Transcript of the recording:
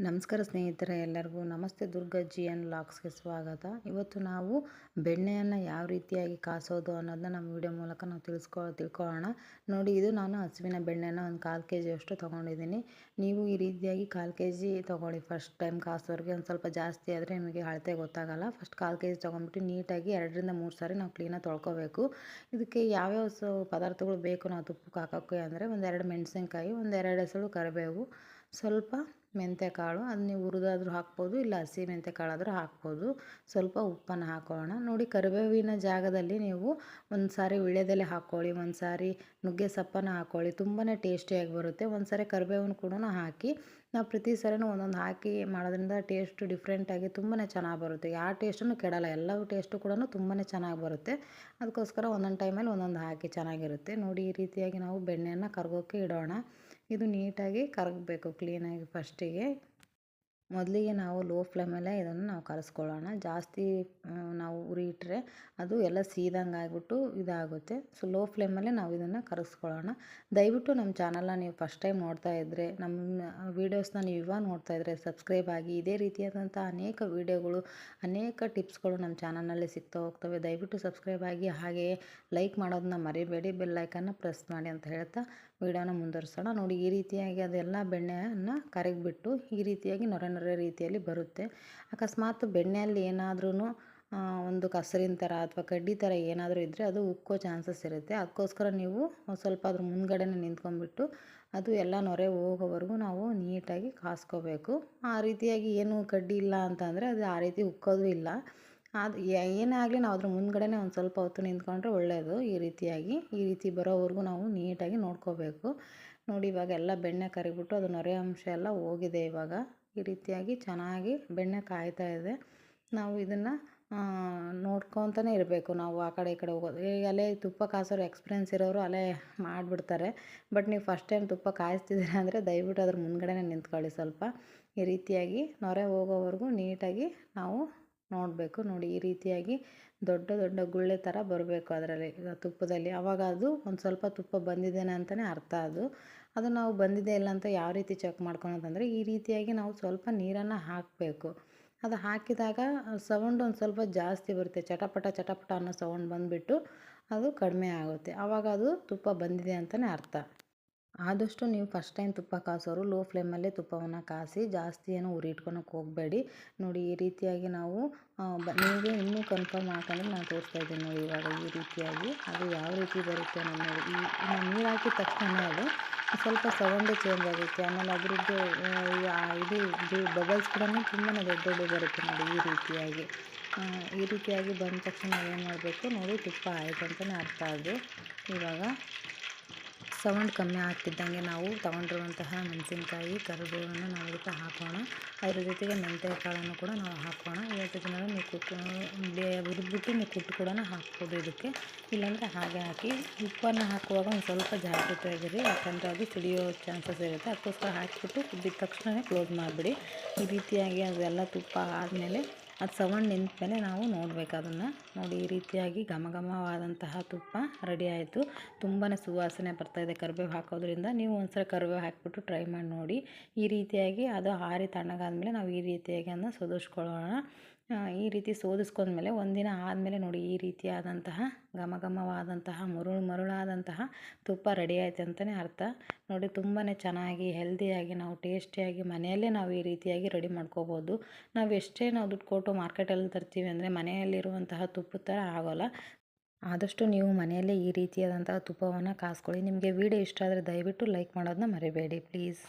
ನಮಸ್ಕಾರ ಸ್ನೇಹಿತರೆ, ಎಲ್ಲರಿಗೂ ನಮಸ್ತೆ. ದುರ್ಗಜ್ಜಿ ಆ್ಯಂಡ್ ವ್ಲಾಗ್ಸ್ಗೆ ಸ್ವಾಗತ. ಇವತ್ತು ನಾವು ಬೆಣ್ಣೆಯನ್ನು ಯಾವ ರೀತಿಯಾಗಿ ಕಾಸೋದು ಅನ್ನೋದನ್ನ ನಮ್ಮ ವಿಡಿಯೋ ಮೂಲಕ ನಾವು ತಿಳ್ಕೊಳ್ಳೋಣ. ನೋಡಿ, ಇದು ನಾನು ಹಸುವಿನ ಬೆಣ್ಣೆನ ಒಂದು 1/4 kg ಅಷ್ಟು ತೊಗೊಂಡಿದ್ದೀನಿ. ನೀವು ಈ ರೀತಿಯಾಗಿ 1/4 kg ತೊಗೊಳ್ಳಿ. ಫಸ್ಟ್ ಟೈಮ್ ಕಾಸೋರಿಗೆ ಒಂದು ಸ್ವಲ್ಪ ಜಾಸ್ತಿ ಆದರೆ ನಿಮಗೆ ಅಳತೆ ಗೊತ್ತಾಗಲ್ಲ. ಫಸ್ಟ್ 1/4 kg ತೊಗೊಂಡ್ಬಿಟ್ಟು ನೀಟಾಗಿ 2ರಿಂದ 3 ಸಾರಿ ನಾವು ಕ್ಲೀನಾಗಿ ತೊಳ್ಕೊಬೇಕು. ಇದಕ್ಕೆ ಯಾವ್ಯಾವ ಪದಾರ್ಥಗಳು ಬೇಕು ನಾವು ತುಪ್ಪಕ್ಕೆ ಹಾಕೋಕ್ಕೆ ಅಂದರೆ, 1-2 ಮೆಣಸಿನ್ಕಾಯಿ, 1-2 ಎಸಳು ಕರಿಬೇವು, ಸ್ವಲ್ಪ ಮೆಂತ್ಯಕಾಳು, ಅದು ನೀವು ಹುರಿದಾದ್ರೂ ಹಾಕ್ಬೋದು, ಇಲ್ಲ ಹಸಿ ಮೆಂತ್ಯಕಾಳಾದರೂ ಹಾಕ್ಬೋದು. ಸ್ವಲ್ಪ ಉಪ್ಪನ್ನು ಹಾಕೋಣ. ನೋಡಿ, ಕರಿಬೇವಿನ ಜಾಗದಲ್ಲಿ ನೀವು ಒಂದು ಸಾರಿ ವೀಳ್ಯದೆಲೆ ಹಾಕ್ಕೊಳ್ಳಿ, ಒಂದು ಸಾರಿ ನುಗ್ಗೆ ಸೊಪ್ಪನ್ನು ಹಾಕ್ಕೊಳ್ಳಿ. ತುಂಬಾ ಟೇಸ್ಟಿಯಾಗಿ ಬರುತ್ತೆ. ಒಂದು ಸಾರಿ ಕರಿಬೇವನ್ನು ಕೂಡ ಹಾಕಿ ನಾವು ಪ್ರತಿ ಸಾರಿನೂ ಒಂದೊಂದು ಹಾಕಿ ಮಾಡೋದ್ರಿಂದ ಟೇಸ್ಟು ಡಿಫ್ರೆಂಟಾಗಿ ತುಂಬಾ ಚೆನ್ನಾಗಿ ಬರುತ್ತೆ. ಯಾವ ಟೇಸ್ಟನ್ನು ಕೆಡಲ್ಲ, ಎಲ್ಲವೂ ಟೇಸ್ಟು ಕೂಡ ತುಂಬಾ ಚೆನ್ನಾಗಿ ಬರುತ್ತೆ. ಅದಕ್ಕೋಸ್ಕರ ಒಂದೊಂದು ಟೈಮಲ್ಲಿ ಒಂದೊಂದು ಹಾಕಿ ಚೆನ್ನಾಗಿರುತ್ತೆ. ನೋಡಿ, ಈ ರೀತಿಯಾಗಿ ನಾವು ಬೆಣ್ಣೆಯನ್ನು ಕರಗೋಕ್ಕೆ ಇಡೋಣ. ಇದು ನೀಟಾಗಿ ಕರಗಬೇಕು ಕ್ಲೀನಾಗಿ. ಫಸ್ಟಿಗೆ ಮೊದಲಿಗೆ ನಾವು ಲೋ ಫ್ಲೇಮಲ್ಲೇ ಇದನ್ನು ನಾವು ಕರೆಸ್ಕೊಳ್ಳೋಣ. ಜಾಸ್ತಿ ನಾವು ಉರಿ ಇಟ್ಟರೆ ಅದು ಎಲ್ಲ ಸೀದಂಗೆ ಆಗಿಬಿಟ್ಟು ಇದಾಗುತ್ತೆ. ಸೊ ಲೋ ಫ್ಲೇಮಲ್ಲೇ ನಾವು ಇದನ್ನು ಕರೆಸ್ಕೊಳ್ಳೋಣ. ದಯವಿಟ್ಟು ನಮ್ಮ ಚಾನಲ್ನ ನೀವು ಫಸ್ಟ್ ಟೈಮ್ ನೋಡ್ತಾ ಇದ್ದರೆ, ನಮ್ಮ ವೀಡಿಯೋಸ್ನ ನೀವು ಇವಾಗ ನೋಡ್ತಾ ಇದ್ದರೆ ಸಬ್ಸ್ಕ್ರೈಬ್ ಆಗಿ. ಇದೇ ರೀತಿಯಾದಂಥ ಅನೇಕ ವೀಡಿಯೋಗಳು, ಅನೇಕ ಟಿಪ್ಸ್ಗಳು ನಮ್ಮ ಚಾನಲ್ನಲ್ಲಿ ಸಿಗ್ತಾ ಹೋಗ್ತವೆ. ದಯವಿಟ್ಟು ಸಬ್ಸ್ಕ್ರೈಬ್ ಆಗಿ, ಹಾಗೆಯೇ ಲೈಕ್ ಮಾಡೋದನ್ನ ಮರಿಬೇಡಿ, ಬೆಲ್ ಐಕನ್ನ ಪ್ರೆಸ್ ಮಾಡಿ ಅಂತ ಹೇಳ್ತಾ ವಿಡಿಯೋನ ಮುಂದುವರಿಸೋಣ. ನೋಡಿ, ಈ ರೀತಿಯಾಗಿ ಅದೆಲ್ಲ ಬೆಣ್ಣೆಯನ್ನು ಕರಗಿಬಿಟ್ಟು ಈ ರೀತಿಯಾಗಿ ನೊರೆ ರೀತಿಯಲ್ಲಿ ಬರುತ್ತೆ. ಅಕಸ್ಮಾತ್ ಬೆಣ್ಣೆಯಲ್ಲಿ ಏನಾದ್ರೂ ಒಂದು ಕಸರಿನ ಥರ ಅಥವಾ ಕಡ್ಡಿ ಥರ ಏನಾದರೂ ಇದ್ದರೆ ಅದು ಉಕ್ಕೋ ಚಾನ್ಸಸ್ ಇರುತ್ತೆ. ಅದಕ್ಕೋಸ್ಕರ ನೀವು ಸ್ವಲ್ಪ ಅದ್ರ ಮುಂದ್ಗಡೆನೇ ನಿಂತ್ಕೊಂಡ್ಬಿಟ್ಟು ಅದು ಎಲ್ಲ ನೊರೆ ಹೋಗೋವರೆಗೂ ನಾವು ನೀಟಾಗಿ ಕಾಸ್ಕೋಬೇಕು. ಆ ರೀತಿಯಾಗಿ ಏನು ಕಡ್ಡಿ ಇಲ್ಲ ಅಂತಂದರೆ ಅದು ಆ ರೀತಿ ಉಕ್ಕೋದು ಇಲ್ಲ. ಅದು ಏನೇ ಆಗಲಿ ನಾವು ಅದ್ರ ಮುಂದ್ಗಡೆನೇ ಒಂದು ಸ್ವಲ್ಪ ಹೊತ್ತು ನಿಂತ್ಕೊಂಡ್ರೆ ಒಳ್ಳೆಯದು. ಈ ರೀತಿ ಬರೋವರೆಗೂ ನಾವು ನೀಟಾಗಿ ನೋಡ್ಕೋಬೇಕು. ನೋಡಿ, ಇವಾಗ ಎಲ್ಲ ಬೆಣ್ಣೆ ಕರಿಬಿಟ್ಟು ಅದು ನೊರೆ ಅಂಶ ಎಲ್ಲ ಹೋಗಿದೆ. ಇವಾಗ ಈ ರೀತಿಯಾಗಿ ಚೆನ್ನಾಗಿ ಬೆಣ್ಣೆ ಕಾಯ್ತಾ ಇದೆ. ನಾವು ಇದನ್ನು ನೋಡ್ಕೊತಾನೆ ಇರಬೇಕು. ನಾವು ಆ ಕಡೆ ಈ ಕಡೆ ಹೋಗೋದು, ಅಲ್ಲೇ ತುಪ್ಪ ಕಾಸೋರು ಎಕ್ಸ್ಪೀರಿಯೆನ್ಸ್ ಇರೋರು ಅಲ್ಲೇ ಮಾಡಿಬಿಡ್ತಾರೆ. ಬಟ್ ನೀವು ಫಸ್ಟ್ ಟೈಮ್ ತುಪ್ಪ ಕಾಯಿಸ್ತಿದ್ದೀರ ಅಂದರೆ ದಯವಿಟ್ಟು ಅದ್ರ ಮುಂದ್ಗಡೆನೇ ನಿಂತ್ಕೊಳ್ಳಿ. ಸ್ವಲ್ಪ ಈ ರೀತಿಯಾಗಿ ನೊರೆ ಹೋಗೋವರೆಗೂ ನೀಟಾಗಿ ನಾವು ನೋಡಬೇಕು. ನೋಡಿ, ಈ ರೀತಿಯಾಗಿ ದೊಡ್ಡ ದೊಡ್ಡ ಗುಳ್ಳೆ ಥರ ಬರಬೇಕು ಅದರಲ್ಲಿ ತುಪ್ಪದಲ್ಲಿ. ಆವಾಗ ಅದು ಒಂದು ಸ್ವಲ್ಪ ತುಪ್ಪ ಬಂದಿದ್ದೇನೆ ಅಂತಲೇ ಅರ್ಥ. ಅದು ನಾವು ಬಂದಿದೆ ಇಲ್ಲ ಅಂತ ಯಾವ ರೀತಿ ಚೆಕ್ ಮಾಡ್ಕೊಳೋದಂದರೆ, ಈ ರೀತಿಯಾಗಿ ನಾವು ಸ್ವಲ್ಪ ನೀರನ್ನು ಹಾಕಬೇಕು. ಅದು ಹಾಕಿದಾಗ ಸೌಂಡ್ ಒಂದು ಸ್ವಲ್ಪ ಜಾಸ್ತಿ ಬರುತ್ತೆ. ಚಟಪಟ ಚಟಪಟ ಅನ್ನೋ ಸೌಂಡ್ ಬಂದುಬಿಟ್ಟು ಅದು ಕಡಿಮೆ ಆಗುತ್ತೆ. ಆವಾಗ ಅದು ತುಪ್ಪ ಬಂದಿದೆ ಅಂತಲೇ ಅರ್ಥ. ಆದಷ್ಟು ನೀವು ಫಸ್ಟ್ ಟೈಮ್ ತುಪ್ಪ ಕಾಸೋರು ಲೋ ಫ್ಲೇಮಲ್ಲೇ ತುಪ್ಪವನ್ನು ಕಾಸಿ, ಜಾಸ್ತಿ ಏನೋ ಉರಿ ಇಟ್ಕೊಳಕ್ಕೆ ಹೋಗಬೇಡಿ. ನೋಡಿ, ಈ ರೀತಿಯಾಗಿ ನಾವು ನಿಮಗೆ ಇನ್ನೂ ಕನ್ಫರ್ಮ್ ಹಾಕಂದ್ರೆ ನಾನು ತೋರಿಸ್ತಾ ಇದ್ದೀನಿ. ನೋಡಿ, ಇವಾಗ ಈ ರೀತಿಯಾಗಿ ಅದು ಯಾವ ರೀತಿ ಬರುತ್ತೆ ಅನ್ನೋದು ನೋಡಿ. ನಾವು ನೀರು ಹಾಕಿದ ತಕ್ಷಣ ಅದು ಸ್ವಲ್ಪ ಸೌಂಡೇ ಚೇಂಜ್ ಆಗುತ್ತೆ. ಆಮೇಲೆ ಅದ್ರದ್ದು ಇದು ಬಬಲ್ಸ್ ಕೂಡ ತುಂಬಾ ದೊಡ್ಡ ದೊಡ್ಡ ಬರುತ್ತೆ. ನೋಡಿ, ಈ ರೀತಿಯಾಗಿ ಬಂದ ತಕ್ಷಣ ನಾವೇನು ಮಾಡಬೇಕು, ನೋಡಿ ತುಪ್ಪ ಆಯಿತು ಅಂತಲೇ ಅರ್ಥ. ಅದು ಇವಾಗ ಸೌಂಡ್ ಕಮ್ಮಿ ಆಗ್ತಿದ್ದಂಗೆ ನಾವು ತೊಗೊಂಡಿರುವಂತಹ ಮೆಣಸಿನ್ಕಾಯಿ, ಕರಿಬೇವನ್ನು ನಾವು ಇದಕ್ಕೆ ಹಾಕೋಣ. ಅದ್ರ ಜೊತೆಗೆ ಮೆಂತ್ಯಕಾಳನ್ನು ಕೂಡ ನಾವು ಹಾಕೋಣ. ಇವತ್ತು ದಿನ ನೀವು ಹುರಿದ್ಬಿಟ್ಟು ನೀವು ಕುಟ್ಟು ಕೂಡ ಹಾಕ್ಬೋದು ಇದಕ್ಕೆ, ಇಲ್ಲಾಂದರೆ ಹಾಗೆ ಹಾಕಿ. ಉಪ್ಪನ್ನು ಹಾಕುವಾಗ ಒಂದು ಸ್ವಲ್ಪ ಜಾಗೃತೆಯಾಗಿರಿ, ಯಾಕಂದರೆ ಅದು ಸಿಡಿಯೋ ಚಾನ್ಸಸ್ ಇರುತ್ತೆ. ಅದಕ್ಕೋಸ್ಕರ ಹಾಕಿಬಿಟ್ಟು ಕುದ್ದಿದ ತಕ್ಷಣ ಕ್ಲೋಸ್ ಮಾಡಿಬಿಡಿ. ಈ ರೀತಿಯಾಗಿ ಅದೆಲ್ಲ ತುಪ್ಪ ಆದಮೇಲೆ ಅದು ಸೌಂಡ್ ನಿಂತ ಮೇಲೆ ನಾವು ನೋಡಬೇಕು ಅದನ್ನು. ನೋಡಿ, ಈ ರೀತಿಯಾಗಿ ಘಮಘಮವಾದಂತಹ ತುಪ್ಪ ರೆಡಿ ಆಯಿತು. ತುಂಬಾ ಸುವಾಸನೆ ಬರ್ತಾಯಿದೆ ಕರಿಬೇವು ಹಾಕೋದ್ರಿಂದ. ನೀವು ಒಂದ್ಸಲ ಕರಿಬೇವು ಹಾಕಿಬಿಟ್ಟು ಟ್ರೈ ಮಾಡಿ ನೋಡಿ. ಈ ರೀತಿಯಾಗಿ ಅದು ಆರಿ ತಣ್ಣಗಾದ್ಮೇಲೆ ನಾವು ಈ ರೀತಿಯಾಗಿ ಅದನ್ನು ಸೋದಿಸ್ಕೊಳ್ಳೋಣ. ಈ ರೀತಿ ಸೋದಿಸ್ಕೊಂಡ್ಮೇಲೆ ಒಂದಿನ ಆದಮೇಲೆ ನೋಡಿ, ಈ ರೀತಿಯಾದಂತಹ ಘಮಘಮವಾದಂತಹ ಮರುಳಾದಂತಹ ತುಪ್ಪ ರೆಡಿ ಆಯ್ತು ಅಂತಲೇ ಅರ್ಥ. ನೋಡಿ, ತುಂಬಾ ಚೆನ್ನಾಗಿ ಹೆಲ್ದಿಯಾಗಿ ನಾವು ಟೇಸ್ಟಿಯಾಗಿ ಮನೆಯಲ್ಲೇ ನಾವು ಈ ರೀತಿಯಾಗಿ ರೆಡಿ ಮಾಡ್ಕೋಬೋದು. ನಾವು ಎಷ್ಟೇ ನಾವು ದುಡ್ಡು ಕೊಟ್ಟು ಮಾರ್ಕೆಟಲ್ಲಿ ತರ್ತೀವಿ ಅಂದರೆ ಮನೆಯಲ್ಲಿರುವಂತಹ ತುಪ್ಪದ ಥರ ಆಗೋಲ್ಲ. ಆದಷ್ಟು ನೀವು ಮನೆಯಲ್ಲೇ ಈ ರೀತಿಯಾದಂತಹ ತುಪ್ಪವನ್ನು ಕಾಸ್ಕೊಳ್ಳಿ. ನಿಮಗೆ ವಿಡಿಯೋ ಇಷ್ಟ ಆದರೆ ದಯವಿಟ್ಟು ಲೈಕ್ ಮಾಡೋದನ್ನ ಮರಿಬೇಡಿ ಪ್ಲೀಸ್.